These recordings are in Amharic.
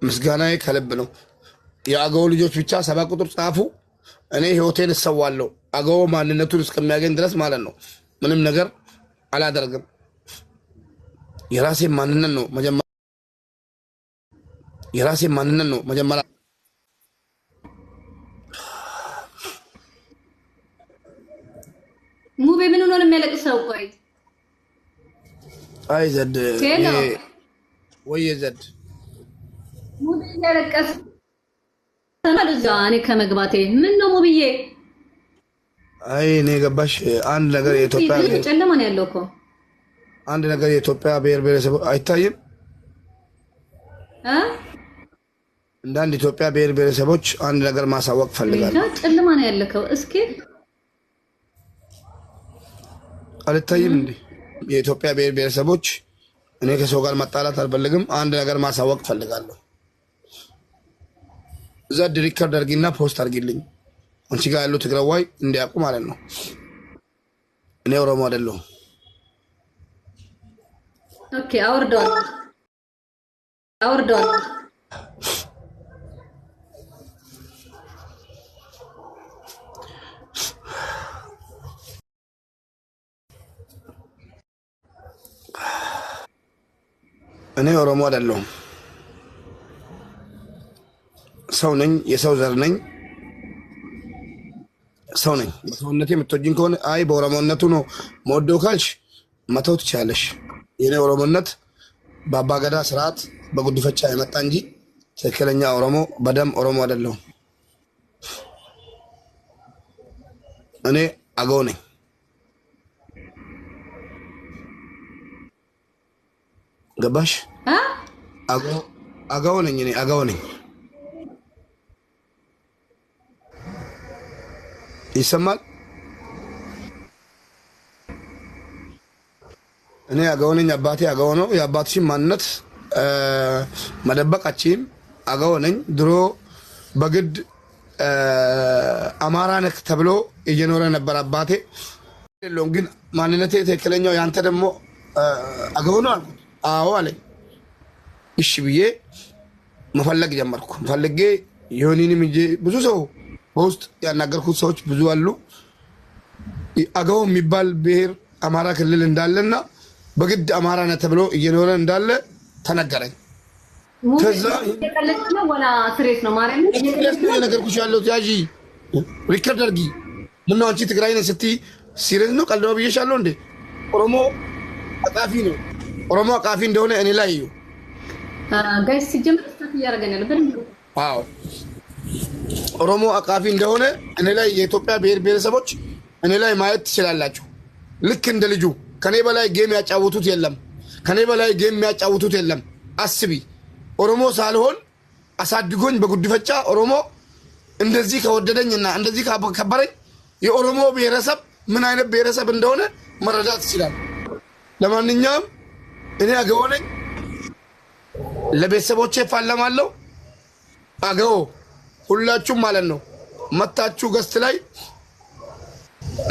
ምስጋናዬ ከልብ ነው። የአገው ልጆች ብቻ 7 ቁጥር ጻፉ። እኔ ህይወቴን እሰዋለሁ አገው ማንነቱን እስከሚያገኝ ድረስ ማለት ነው። ምንም ነገር አላደርግም። የራሴን ማንነት ነው መጀመሪያ ሙቤ ምን ሆነ የሚያለቅሰው? ቆይ አይ ዘድ ወይ ዘድ ሙቤ ያለቀሰ ተመልዛ እኔ ከመግባቴ ምን ነው ሙብዬ? አይ እኔ ገባሽ አንድ ነገር የኢትዮጵያ ጨለማ ነው ያለው እኮ አንድ ነገር የኢትዮጵያ ብሔር ብሔረሰብ አይታይም እንዳንድ ኢትዮጵያ ብሔር ብሔረሰቦች አንድ ነገር ማሳወቅ ፈልጋለሁ። ጨለማ ነው ያለከው እስኪ አልታይም እንዴ? የኢትዮጵያ ብሔር ብሔረሰቦች እኔ ከሰው ጋር መጣላት አልፈልግም። አንድ ነገር ማሳወቅ ፈልጋለሁ። ዘድ ሪከርድ አድርጊና ፖስት አድርጊልኝ። አንቺ ጋር ያለው ትግራዋይ እንዲያውቁ ማለት ነው። እኔ ኦሮሞ አይደለሁም። ኦኬ አውርደዋል። እኔ ኦሮሞ አይደለሁም። ሰው ነኝ፣ የሰው ዘር ነኝ፣ ሰው ነኝ። በሰውነቴ የምትወጂኝ ከሆነ አይ በኦሮሞነቱ ነው መወደው ካልሽ መተው ትችያለሽ። የኔ ኦሮሞነት በአባገዳ ስርዓት በጉድፈቻ የመጣ እንጂ ትክክለኛ ኦሮሞ በደም ኦሮሞ አይደለሁም። እኔ አገው ነኝ። ገባሽ? አገው ነኝ። እኔ አገው ነኝ። ይሰማል? እኔ አገው ነኝ። አባቴ አገው ነው። የአባትሽን ማንነት መደበቃችም አገው ነኝ። ድሮ በግድ አማራ ነክ ተብሎ እየኖረ ነበር አባቴ። የለውም ግን ማንነቴ ትክክለኛው ያንተ ደግሞ አገው ነው አልኩት። አዎ አለኝ። እሺ ብዬ መፈለግ ጀመርኩ። ፈልጌ የሆኒንም እንጂ ብዙ ሰው በውስጥ ያናገርኩት ሰዎች ብዙ አሉ። አገው የሚባል ብሔር አማራ ክልል እንዳለና በግድ አማራ ነህ ተብሎ እየኖረ እንዳለ ተነገረኝ። ከዛ ወላ ትሬት ነው ማረኝ ነገርኩሽ ያለው ያጂ ሪከርድ አድርጊ። ምነው አንቺ ትግራይ ነህ ስትይ ሲሪየስ ነው ቀልዶ ብዬሻለሁ እንዴ? ኦሮሞ አቃፊ ነው። ኦሮሞ አቃፊ እንደሆነ እኔ ላይ እዩ ጋይስ ሲጀምር ስታፍ ያረጋኛል በደንብ። አዎ ኦሮሞ አቃፊ እንደሆነ እኔ ላይ የኢትዮጵያ ብሔር ብሔረሰቦች እኔ ላይ ማየት ትችላላችሁ። ልክ እንደ ልጁ ከኔ በላይ ጌም ያጫውቱት የለም። አስቢ ኦሮሞ ሳልሆን አሳድጎኝ በጉድፈቻ ኦሮሞ እንደዚህ ከወደደኝና እንደዚህ ካከበረኝ የኦሮሞ ብሔረሰብ ምን አይነት ብሔረሰብ እንደሆነ መረዳት ይችላል። ለማንኛውም እኔ አገው ነኝ። ለቤተሰቦቼ ፋለማለሁ። አገው ሁላችሁም ማለት ነው መታችሁ ገስት ላይ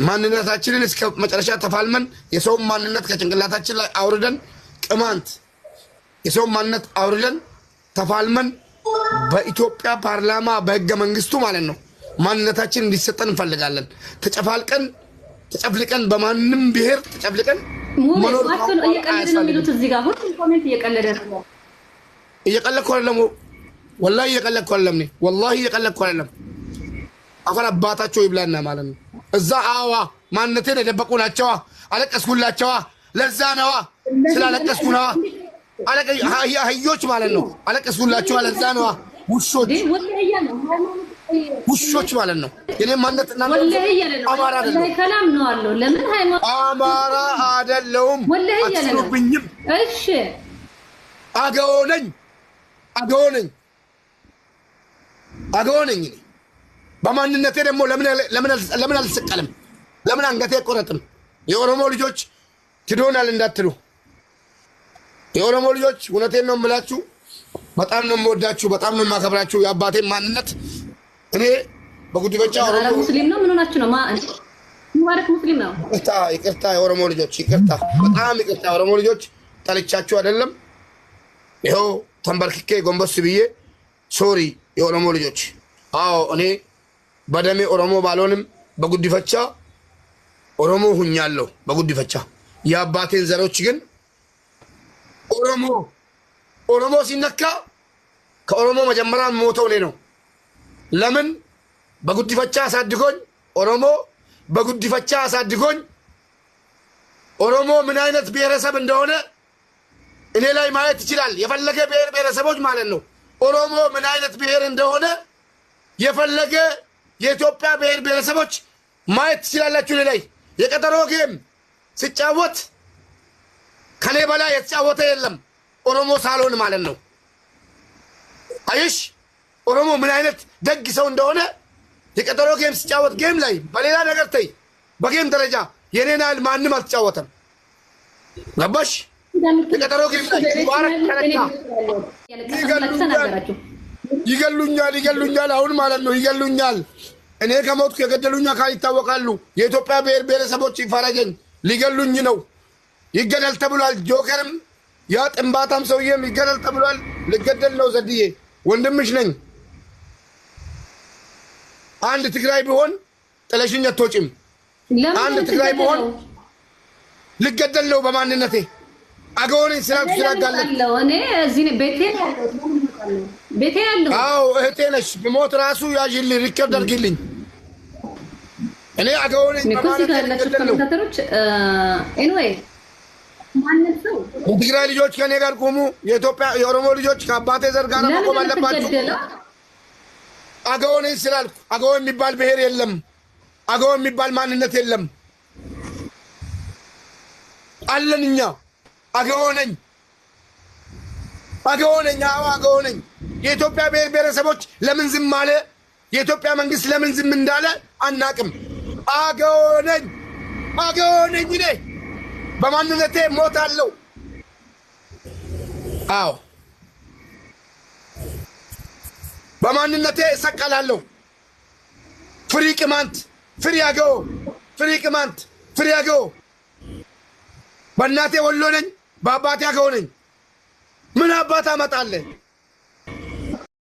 ማንነታችንን እስከ መጨረሻ ተፋልመን የሰው ማንነት ከጭንቅላታችን ላይ አውርደን ቅማንት የሰው ማንነት አውርደን ተፋልመን በኢትዮጵያ ፓርላማ በህገ መንግስቱ ማለት ነው ማንነታችን እንዲሰጠን እንፈልጋለን። ተጨፍልቀን በማንም ብሔር ተጨፍልቀን መኖር እየቀለደ ነው የሚሉት እዚህ ጋር ሁሉ ኮሜንት እየቀለደ ነው። እየቀለድኩ አይደለም። ወላሂ እየቀለድኩ አይደለም። ወላሂ እየቀለድኩ አይደለም። አፈር አባታቸው ይብላና ማለት ነው። እዛ አዋ ማንነቴን የደበቁ ናቸዋ። አለቀስኩላቸዋ። ለዛ ነዋ ስላለቀስኩ ነዋ። አህዮች ማለት ነው። አለቀስኩላቸዋ። ለዛ ነዋ ውሾች ማለት ነው። የኔ ማንነትና አማራ አይደለም። አማራ አይደለሁም። አትሉብኝም። እሺ አገው ነኝ። በማንነቴ ደግሞ ለምን አልሰቀልም? ለምን አንገቴ አይቆረጥም? የኦሮሞ ልጆች ትዶናል እንዳትሉ። የኦሮሞ ልጆች እውነቴን ነው የምላችሁ፣ በጣም ነው የምወዳችሁ፣ በጣም ነው የማከብራችሁ። የአባቴን ማንነት እኔ በጉድፈቻ ኦሮሞ ሙስሊም ነው። ምን ሆናችሁ ነው? ሙባረክ ሙስሊም ነው። ይቅርታ የኦሮሞ ልጆች ይቅርታ፣ በጣም ይቅርታ። የኦሮሞ ልጆች ጠልቻችሁ አይደለም። ይኸው ተንበርክኬ ጎንበስ ብዬ ሶሪ የኦሮሞ ልጆች። አዎ እኔ በደሜ ኦሮሞ ባልሆንም በጉዲፈቻ ኦሮሞ ሁኛለሁ። በጉዲፈቻ የአባቴን ዘሮች ግን ኦሮሞ ሲነካ ከኦሮሞ መጀመሪያ ሞተው እኔ ነው። ለምን በጉዲፈቻ አሳድጎኝ ኦሮሞ በጉዲፈቻ አሳድጎኝ ኦሮሞ ምን አይነት ብሔረሰብ እንደሆነ እኔ ላይ ማየት ይችላል። የፈለገ ብሔር ብሔረሰቦች ማለት ነው። ኦሮሞ ምን አይነት ብሔር እንደሆነ የፈለገ የኢትዮጵያ ብሔር ብሔረሰቦች ማየት ትችላላችሁ። እኔ ላይ የቀጠሮ ጌም ሲጫወት ከኔ በላይ የተጫወተ የለም ኦሮሞ ሳልሆን ማለት ነው። አይሽ ኦሮሞ ምን አይነት ደግ ሰው እንደሆነ የቀጠሮ ጌም ሲጫወት ጌም ላይ በሌላ ነገር ተይ፣ በጌም ደረጃ የኔን ያህል ማንም አልተጫወተም። ገባሽ? የቀጠሮ ጌም ላይ ይገሉኛል አሁን ማለት ነው። ይገሉኛል። እኔ ከሞትኩ የገደሉኝ አካል ይታወቃሉ። የኢትዮጵያ ብሔር ብሔረሰቦች ይፈረጀኝ፣ ሊገሉኝ ነው። ይገደል ተብሏል። ጆከርም ያ ጥንባታም ሰውዬም ይገደል ተብሏል። ልገደል ነው። ዘድዬ ወንድምሽ ነኝ። አንድ ትግራይ ቢሆን ጥለሽኝ አትወጪም። አንድ ትግራይ ቢሆን ልገደል ነው በማንነቴ። አገወኔን ስላልኩ ስላጋለጥ እኔ እዚህ ቤቴ ያለው አዎ እህቴ ነሽ። ብሞት ራሱ ያዥልኝ ሪከርድ አድርጊልኝ። እኔ አገወኔን ኮሜንታተሮች ኤኒዌይ ማንነት ነው። የትግራይ ልጆች ከኔ ጋር ቆሙ። የኢትዮጵያ የኦሮሞ ልጆች ከአባቴ ዘር ጋር መቆም አለባችሁ። አገወኔን ስላልኩ አገወ የሚባል ብሔር የለም። አገወ የሚባል ማንነት የለም አለን እኛ። አገወነኝ አዎ አገወነኝ። የኢትዮጵያ ብሔር ብሔረሰቦች ለምን ዝም አለ? የኢትዮጵያ መንግስት ለምን ዝም እንዳለ አናቅም። አገወነኝ እኔ በማንነቴ ሞታለሁ። አዎ በማንነቴ እሰቀላለሁ። ፍሪ ቅማንት፣ ፍሪ አገው፣ ፍሪ ቅማንት፣ ፍሪ አገው። በእናቴ ወሎ ነኝ፣ በአባቴ አገው ነኝ። ምን አባት አመጣለህ?